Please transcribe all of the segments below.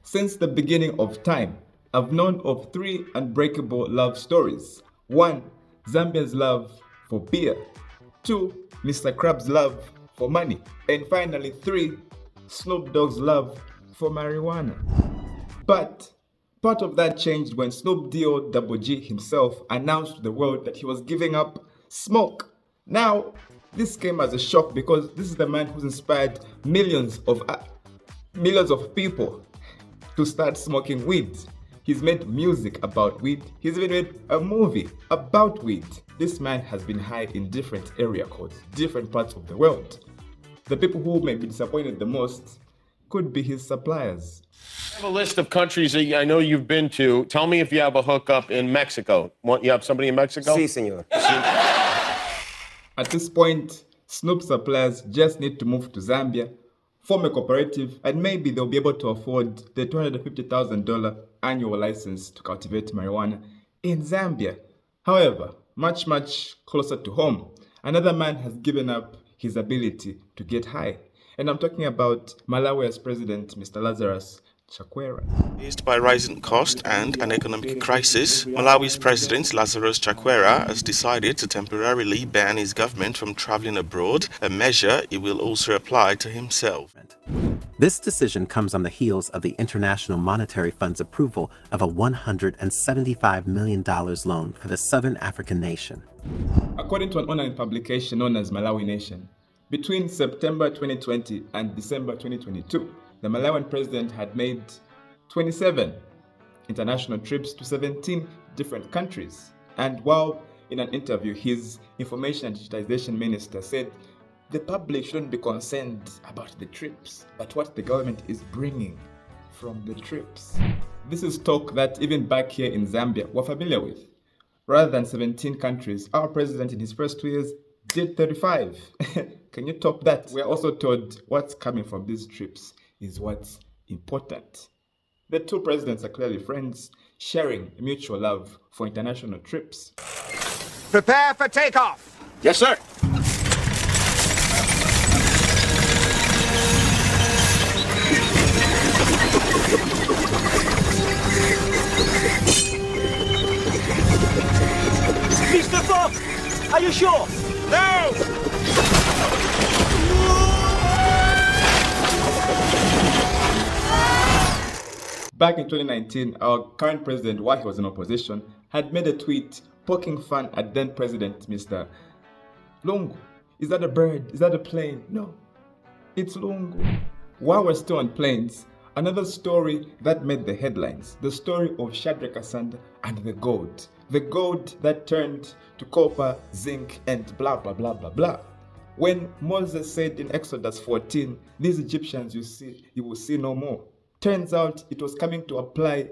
Since the beginning of time, I've known of three unbreakable love stories. One, Zambia's love for beer. Two, Mr. Krabs' love for money. And finally, three, Snoop Dogg's love for marijuana. But part of that changed when Snoop Dogg himself announced to the world that he was giving up smoke. Now, this came as a shock because this is the man who's inspired millions of people to start smoking weed. He's made music about weed. He's even made a movie about weed. This man has been high in different area codes, different parts of the world. The people who may be disappointed the most could be his suppliers. I have a list of countries that I know you've been to. Tell me if you have a hookup in Mexico. You have somebody in Mexico? Sí, señor. At this point, Snoop suppliers just need to move to Zambia, form a cooperative, and maybe they'll be able to afford the $250,000 annual license to cultivate marijuana in Zambia. However, much, much closer to home, another man has given up his ability to get high. And I'm talking about Malawi's president, Mr. Lazarus Chakwera. Faced by rising cost and an economic crisis, Malawi's President Lazarus Chakwera has decided to temporarily ban his government from traveling abroad, a measure he will also apply to himself. This decision comes on the heels of the International Monetary Fund's approval of a $175 million loan for the Southern African nation. According to an online publication known as Malawi Nation, between September 2020 and December 2022, the Malawian president had made 27 international trips to 17 different countries. And while in an interview, his Information and Digitization Minister said the public shouldn't be concerned about the trips, but what the government is bringing from the trips. This is talk that even back here in Zambia, we're familiar with. Rather than 17 countries, our president in his first 2 years did 35. Can you top that? We're also told what's coming from these trips is what's important. The two presidents are clearly friends, sharing a mutual love for international trips. Prepare for takeoff. Yes, sir. Mr. Fox, are you sure? No! Back in 2019, our current president, while he was in opposition, had made a tweet poking fun at then President Mr. Lungu. Is that a bird? Is that a plane? No, it's Lungu. While we're still on planes, another story that made the headlines, the story of Shadrach Asanda and the gold. The gold that turned to copper, zinc, and blah, blah, blah, blah, blah. When Moses said in Exodus 14, these Egyptians you will see no more. Turns out it was coming to apply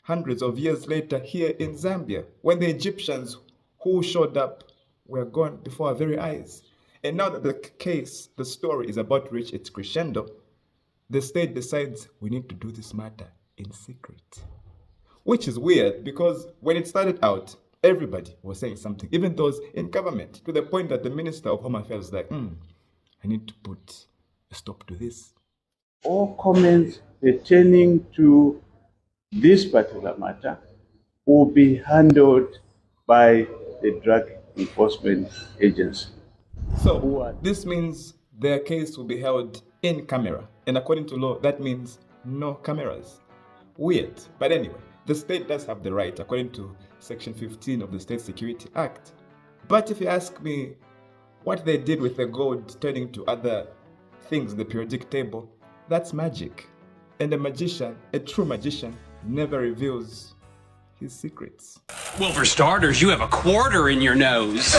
hundreds of years later here in Zambia, when the Egyptians who showed up were gone before our very eyes. And now that the story is about to reach its crescendo, the state decides we need to do this matter in secret. Which is weird because when it started out, everybody was saying something, even those in government, to the point that the Minister of Home Affairs was like, I need to put a stop to this. All comments pertaining to this particular matter will be handled by the Drug Enforcement Agency. So this means their case will be held in camera. And according to law, that means no cameras. Weird. But anyway, the state does have the right, according to Section 15 of the State Security Act. But if you ask me what they did with the gold turning to other things, the periodic table, that's magic. And a magician, a true magician, never reveals his secrets. Well, for starters, you have a quarter in your nose.